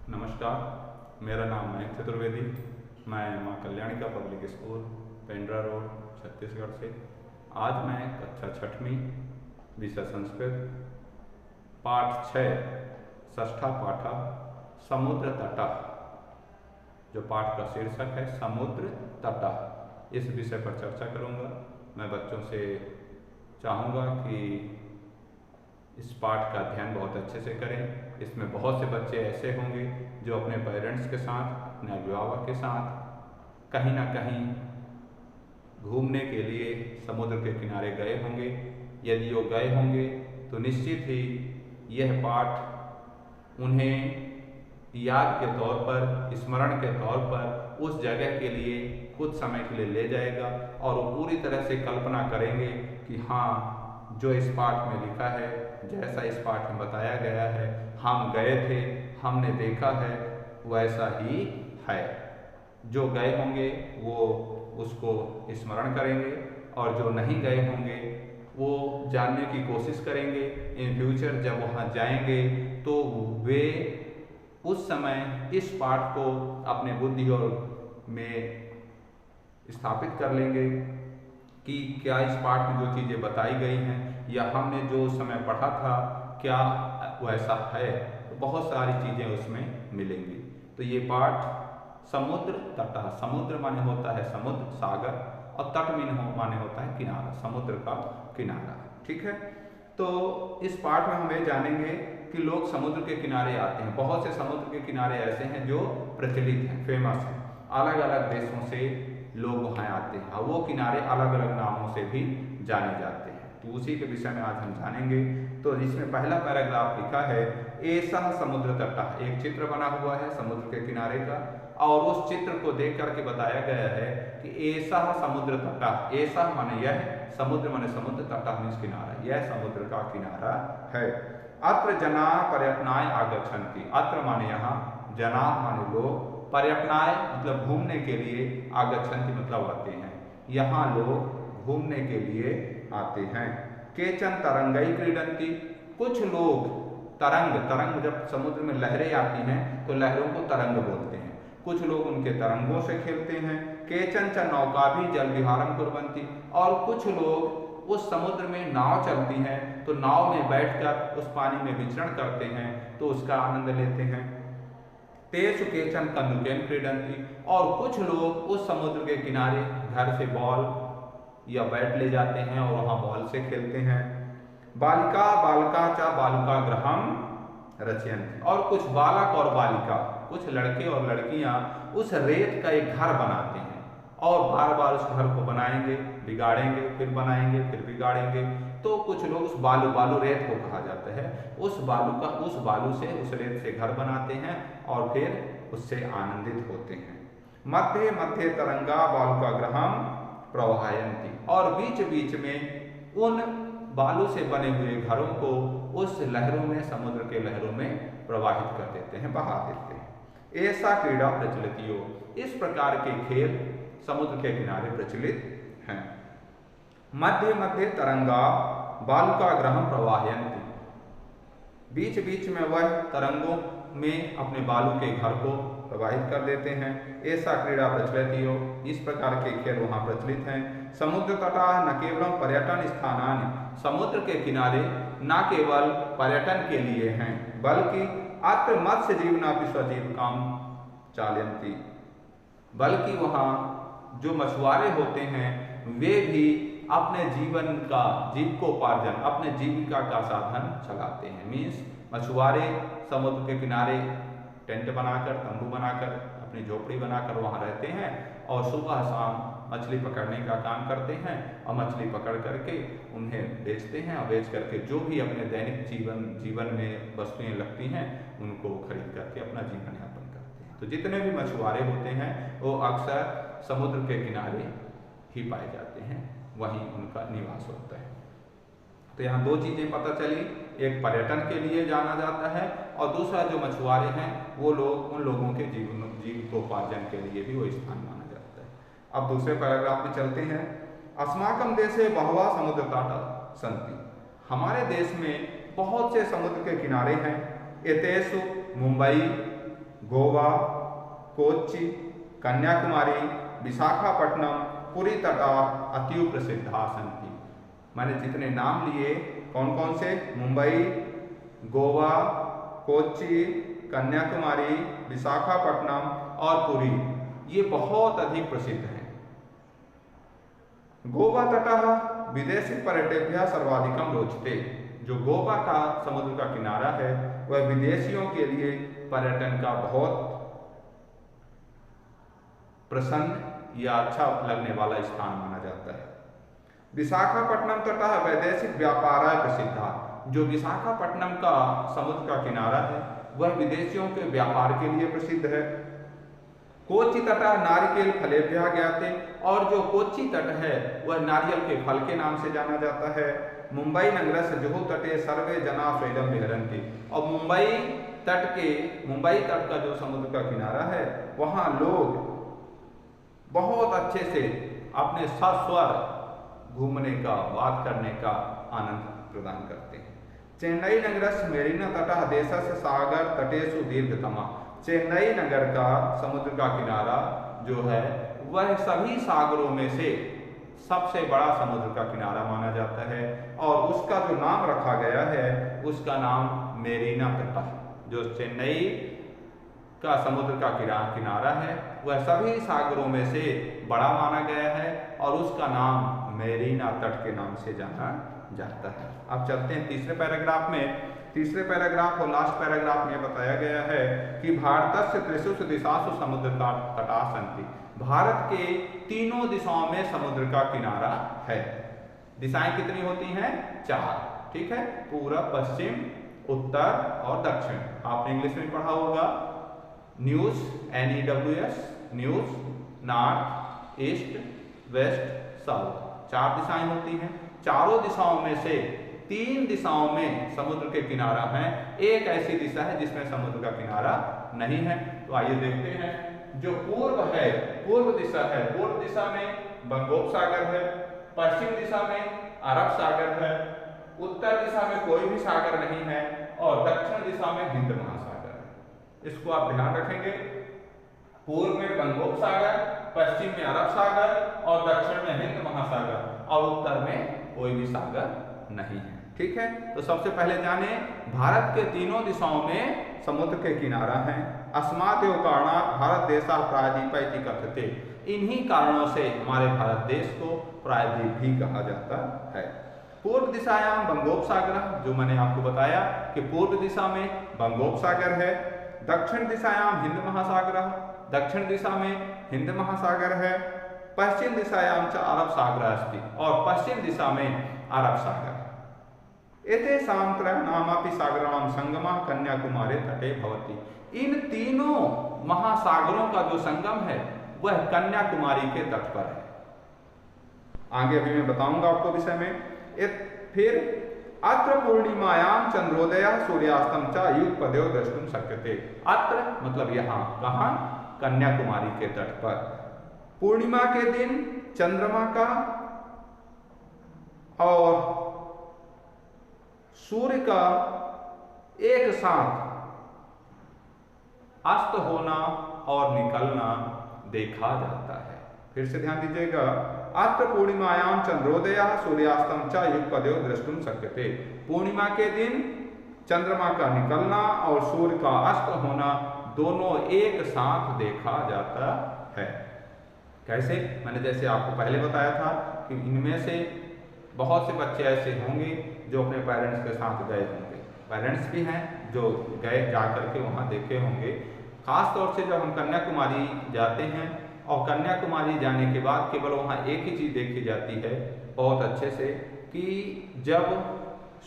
नमस्कार, मेरा नाम मयंक चतुर्वेदी। मैं Maa Kalyanika public school, Pendra road, Chhattisgarh से। आज मैं कक्षा छठवीं, विषय संस्कृत, पाठ 6, षष्ठा पाठ, समुद्र तटः, जो पाठ का शीर्षक है समुद्र तटः, इस विषय पर चर्चा करूँगा। मैं बच्चों से चाहूँगा कि इस पाठ का अध्ययन बहुत अच्छे से करें। इसमें बहुत से बच्चे ऐसे होंगे जो अपने पेरेंट्स के साथ, अपने अभिभावक के साथ कहीं ना कहीं घूमने के लिए समुद्र के किनारे गए होंगे। यदि वो गए होंगे तो निश्चित ही यह पाठ उन्हें याद के तौर पर, स्मरण के तौर पर उस जगह के लिए कुछ समय के लिए ले जाएगा और वो पूरी तरह से कल्पना करेंगे कि हाँ, जो इस पाठ में लिखा है, जैसा इस पाठ में बताया गया है, हम गए थे, हमने देखा है, वैसा ही है। जो गए होंगे वो उसको स्मरण करेंगे और जो नहीं गए होंगे वो जानने की कोशिश करेंगे। इन फ्यूचर जब वहाँ जाएंगे तो वे उस समय इस पाठ को अपने बुद्धि और में स्थापित कर लेंगे कि क्या इस पाठ में जो चीज़ें बताई गई हैं या हमने जो समय पढ़ा था क्या वैसा है। तो बहुत सारी चीज़ें उसमें मिलेंगी। तो ये पाठ समुद्र तटः, समुद्र माने होता है समुद्र, सागर, और तट माने होता है किनारा, समुद्र का किनारा। ठीक है, तो इस पाठ में हम ये जानेंगे कि लोग समुद्र के किनारे आते हैं। बहुत से समुद्र के किनारे ऐसे हैं जो प्रचलित हैं, फेमस हैं, अलग अलग देशों से लोग वहाँ आते हैं और वो किनारे अलग अलग नामों से भी जाने जाते हैं। तो उसी के विषय में आज हम जानेंगे। तो इसमें पहला पैराग्राफ लिखा है, ऐसा समुद्र तटः, एक चित्र बना हुआ है समुद्र के किनारे का और उस चित्र को देख करके बताया गया है कि ऐसा समुद्र तटः, ऐसा माने यह, समुद्र माने समुद्र, तटः मीन्स किनारा, यह समुद्र का किनारा है। अत्र जना पर्यटनाय आगच्छन्ति, अत्र माने यहाँ, जना माने लोग, पर्यटनाय मतलब घूमने के लिए, आगच्छन्ति मतलब आते हैं, यहाँ लोग घूमने के लिए आते हैं। केचन तरंगई क्रीडन्ति, कुछ लोग तरंग, तरंग जब समुद्र में लहरें आती हैं तो लहरों को तरंग बोलते हैं, कुछ लोग उनके तरंगों से खेलते हैं। केचन च नौकाभि जल विहारम कुर्वन्ति, और कुछ लोग उस समुद्र में नाव चलती हैं तो नाव में बैठकर उस पानी में विचरण करते हैं तो उसका आनंद लेते हैं। तेषु केचन कन्दुकेन क्रीडन्ति, और कुछ लोग उस समुद्र के किनारे घर से बॉल या बैट ले जाते हैं और वहाँ बॉल से खेलते हैं। बालिका बालका च बालुका गृहम रचयन्ति, और कुछ बालक और बालिका, कुछ लड़के और लड़कियाँ उस रेत का एक घर बनाते हैं और बार बार उस घर को बनाएंगे, बिगाड़ेंगे, फिर बनाएंगे, फिर बिगाड़ेंगे। तो कुछ लोग उस बालू, बालू रेत को कहा जाता है, उस बालू से, उस रेत से घर बनाते हैं और फिर उससे आनंदित होते हैं। मध्य मध्य तरंगा बालुका गृहम प्रवाहयन्ति, और बीच बीच में उन बालू से बने हुए घरों को उस लहरों में, समुद्र के लहरों में प्रवाहित कर देते हैं, बहा देते हैं। ऐसा क्रीड़ा प्रचलित हो, इस प्रकार के खेल समुद्र के किनारे प्रचलित हैं। मध्य मध्य तरंगा बालुका गृहम प्रवाहयन्ति, बीच बीच में वह तरंगों में अपने बालू के घर को प्रवाहित कर देते हैं। ऐसा क्रीड़ा प्रचलित हो, इस प्रकार के खेल वहाँ प्रचलित हैं। समुद्र तटः न केवल पर्यटन स्थानानि, समुद्र के किनारे न केवल पर्यटन के लिए हैं बल्कि अत्र मत्स्य जीवनापि स्वजीविकाम चालयन्ति, बल्कि वहाँ जो मछुआरे होते हैं वे भी अपने जीवन का, जीविकोपार्जन, अपने जीविका का साधन चलाते हैं। मीन्स मछुआरे समुद्र के किनारे टेंट बनाकर, तंबू बनाकर, अपनी झोपड़ी बनाकर वहाँ रहते हैं और सुबह शाम मछली पकड़ने का काम करते हैं और मछली पकड़ करके उन्हें बेचते हैं और बेच करके जो भी अपने दैनिक जीवन में वस्तुएं लगती हैं उनको खरीद करके अपना जीवन यापन करते हैं। तो जितने भी मछुआरे होते हैं वो अक्सर समुद्र के किनारे ही पाए जाते हैं, वहीं उनका निवास होता है। तो यहाँ दो चीज़ें पता चली, एक पर्यटन के लिए जाना जाता है और दूसरा जो मछुआरे हैं वो लोग, उन लोगों के जीविकोपार्जन के लिए भी वो स्थान माना जाता है। अब दूसरे पैराग्राफ में चलते हैं। अस्माकं देशे बहवः समुद्र तटा सन्ति, हमारे देश में बहुत से समुद्र के किनारे हैं। एतेषु मुंबई, गोवा, कोच्चि, कन्याकुमारी, विशाखापट्टनम, पुरी तटा अतीव प्रसिद्धा सन्ति। मैंने जितने नाम लिए कौन कौन से, मुंबई, गोवा, कोच्चि, कन्याकुमारी, विशाखापट्टनम और पुरी, ये बहुत अधिक प्रसिद्ध हैं। गोवा तटः विदेशी पर्यटेभ्यः सर्वाधिकं रोचते। जो गोवा का समुद्र का किनारा है वह विदेशियों के लिए पर्यटन का बहुत प्रसन्न या अच्छा लगने वाला स्थान माना जाता है। विशाखापट्टनम तटः वैदेशिक व्यापाराय प्रसिद्धा। जो विशाखापट्टनम का समुद्र का किनारा है वह विदेशियों के व्यापार के लिए प्रसिद्ध है। कोच्चि तटः नारिकेल फलेभ्यः ज्ञाते। और जो कोच्चि तट है वह नारियल के फल के नाम से जाना जाता है। मुंबई नगरस्य जुहु तटे सर्वे जना स्वैरम विहरन्ति। और मुंबई तट का जो समुद्र का किनारा है वहाँ लोग बहुत अच्छे से अपने सस्वर घूमने का, बात करने का आनंद प्रदान करते हैं। चेन्नई नगरस्य मेरीना तटः देशस्य सागर तटेषु दीर्घतमा। चेन्नई नगर का समुद्र का किनारा जो है वह सभी सागरों में से सबसे बड़ा समुद्र का किनारा माना जाता है और उसका जो नाम रखा गया है उसका नाम मेरीना तट। जो चेन्नई का समुद्र का किनारा है वह सभी सागरों में से बड़ा माना गया है और उसका नाम मेरीना तट के नाम से जाना जाता है। अब चलते हैं तीसरे पैराग्राफ में। तीसरे पैराग्राफ और लास्ट पैराग्राफ में बताया गया है कि भारतस्य त्रिषु दिशासु समुद्र तटा सन्ति। भारत के तीनों दिशाओं में समुद्र का किनारा है। दिशाएं कितनी होती हैं? 4, ठीक है, पूरब, पश्चिम, उत्तर और दक्षिण। आपने इंग्लिश में पढ़ा होगा news, NEWS, news, north, east, west, south. 4 दिशाएं होती हैं। चारों दिशाओं में से 3 दिशाओं में समुद्र के किनारा हैं। एक ऐसी दिशा है जिसमें समुद्र का किनारा नहीं है। तो आइए देखते हैं। जो पूर्व है, पूर्व दिशा है, पूर्व दिशा में बंगोपसागर है, पश्चिम दिशा में अरब सागर है, उत्तर दिशा में कोई भी सागर नहीं है और दक्षिण दिशा में हिंद महासागर है। इसको आप ध्यान रखेंगे। पूर्व में बंगोपसागर, पश्चिम में अरब सागर और दक्षिण में हिंद महासागर और उत्तर में कोई भी सागर नहीं है, ठीक है। तो सबसे पहले जाने भारत के तीनों दिशाओं में समुद्र के किनारा हैं। अस्मात् एव कारणात् भारत देशः प्रायद्वीप इति कथ्यते। इन्हीं कारणों से हमारे भारत देश को प्रायद्वीप भी कहा जाता है। पूर्व दिशायाम बंगोपसागर, जो मैंने आपको बताया कि पूर्व दिशा में बंगोपसागर है। दक्षिण दिशायाम हिंद महासागर, दक्षिण दिशा में हिंद महासागर है। पश्चिम दिशायाम च अरब सागर अस्ति और पश्चिम दिशा में अरब सागर। एतेषां त्रयाणामपि सागराणां संगमः कन्याकुमारी तटे भवति। इन तीनों महासागरों का जो संगम है वह कन्याकुमारी के तट पर है। आगे अभी मैं बताऊंगा आपको विषय में। फिर अत्र पूर्णिमायां चंद्रोदयः सूर्यास्तम च युगपदेव द्रष्टुम शक्यते। अत्र मतलब यहाँ, कहाँ? कन्याकुमारी के तट पर पूर्णिमा के दिन चंद्रमा का और सूर्य का एक साथ अस्त होना और निकलना देखा जाता है। फिर से ध्यान दीजिएगा। अत्र पूर्णिमायां चंद्रोदयः सूर्यास्तम च युगपदेव द्रष्टुम शक्यते। पूर्णिमा के दिन चंद्रमा का निकलना और सूर्य का अस्त होना दोनों एक साथ देखा जाता है। कैसे? मैंने जैसे आपको पहले बताया था कि इनमें से बहुत से बच्चे ऐसे होंगे जो अपने पेरेंट्स के साथ गए होंगे। पेरेंट्स भी हैं जो गए, जाकर के वहाँ देखे होंगे। खास तौर से जब हम कन्याकुमारी जाते हैं और कन्याकुमारी जाने के बाद केवल वहाँ एक ही चीज़ देखी जाती है बहुत अच्छे से कि जब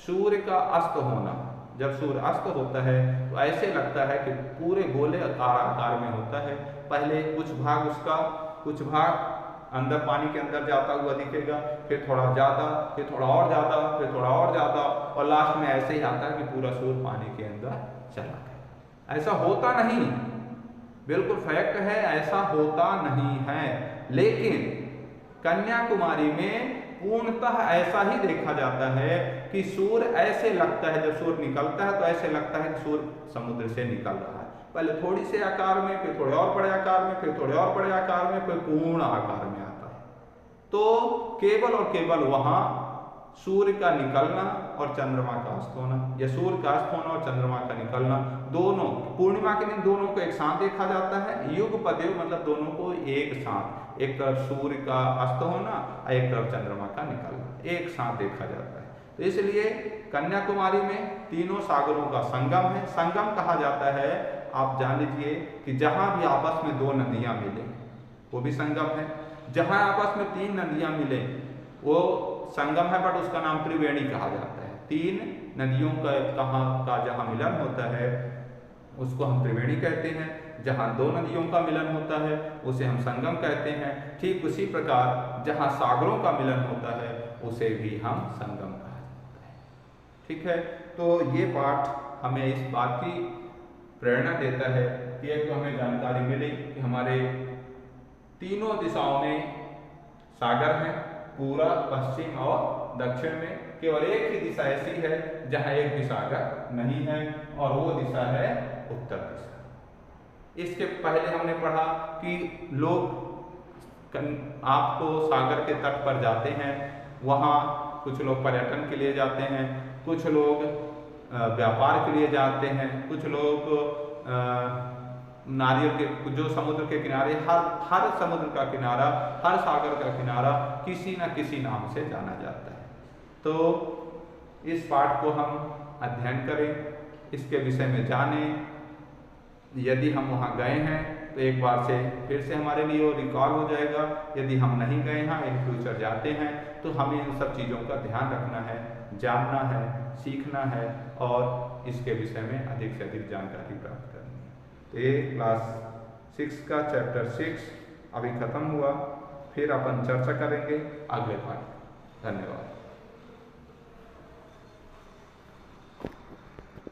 सूर्य का अस्त होना, जब सूर्य अस्त होता है तो ऐसे लगता है कि पूरे गोले आकार में होता है। पहले कुछ भाग उसका, कुछ भाग अंदर पानी के अंदर जाता हुआ दिखेगा, फिर थोड़ा ज़्यादा, फिर थोड़ा और ज़्यादा, फिर थोड़ा और ज़्यादा और लास्ट में ऐसे ही आता है कि पूरा सूर्य पानी के अंदर चला गया। ऐसा होता नहीं, बिल्कुल फैक्ट है, ऐसा होता नहीं है। लेकिन कन्याकुमारी में पूर्णतः ऐसा ही देखा जाता है कि सूर्य ऐसे लगता है, जब सूर्य निकलता है तो ऐसे लगता है कि सूर्य समुद्र से निकल रहा है। पहले थोड़ी से आकार में, फिर थोड़े और बड़े आकार में, फिर थोड़े और बड़े आकार में, फिर पूर्ण आकार में आता है। तो केवल और केवल वहां सूर्य का निकलना और चंद्रमा का अस्त होना, या सूर्य का अस्त होना और चंद्रमा का निकलना, दोनों पूर्णिमा के दिन दोनों को एक साथ देखा जाता है। युगपदेव मतलब दोनों को एक साथ, एक तरफ सूर्य का अस्त होना और एक तरफ चंद्रमा का निकलना एक साथ देखा जाता है। तो इसलिए कन्याकुमारी में तीनों सागरों का संगम है। संगम कहा जाता है, आप जान लीजिए कि जहां भी आपस में दो नदियां मिले वो भी संगम है, जहां आपस में तीन नदियां मिले वो संगम है, बट उसका नाम त्रिवेणी कहा जाता है। तीन नदियों का जहां मिलन होता है उसको हम त्रिवेणी कहते हैं, जहां दो नदियों का मिलन होता है उसे हम संगम कहते हैं। ठीक उसी प्रकार जहां सागरों का मिलन होता है उसे भी हम संगम कहा जाता है। ठीक है, तो ये पाठ हमें इस बात की प्रेरणा देता है कि एक तो हमें जानकारी मिली कि हमारे तीनों दिशाओं में सागर हैं, पूरा, पश्चिम और दक्षिण में। केवल एक ही दिशा ऐसी है जहां एक भी सागर नहीं है और वो दिशा है उत्तर दिशा। इसके पहले हमने पढ़ा कि लोग आपको सागर के तट पर जाते हैं, वहाँ कुछ लोग पर्यटन के लिए जाते हैं, कुछ लोग व्यापार के लिए जाते हैं, कुछ लोग नारियल के जो समुद्र के किनारे, हर समुद्र का किनारा, हर सागर का किनारा किसी न किसी नाम से जाना जाता है। तो इस पाठ को हम अध्ययन करें, इसके विषय में जानें। यदि हम वहाँ गए हैं तो एक बार से फिर से हमारे लिए वो रिकॉल हो जाएगा। यदि हम नहीं गए हैं, इन फ्यूचर जाते हैं, तो हमें इन सब चीज़ों का ध्यान रखना है, जानना है, सीखना है और इसके विषय में अधिक से अधिक जानकारी प्राप्त करनी है। तो ये क्लास 6 का चैप्टर 6 अभी खत्म हुआ, फिर अपन चर्चा करेंगे अगले पाठ। धन्यवाद।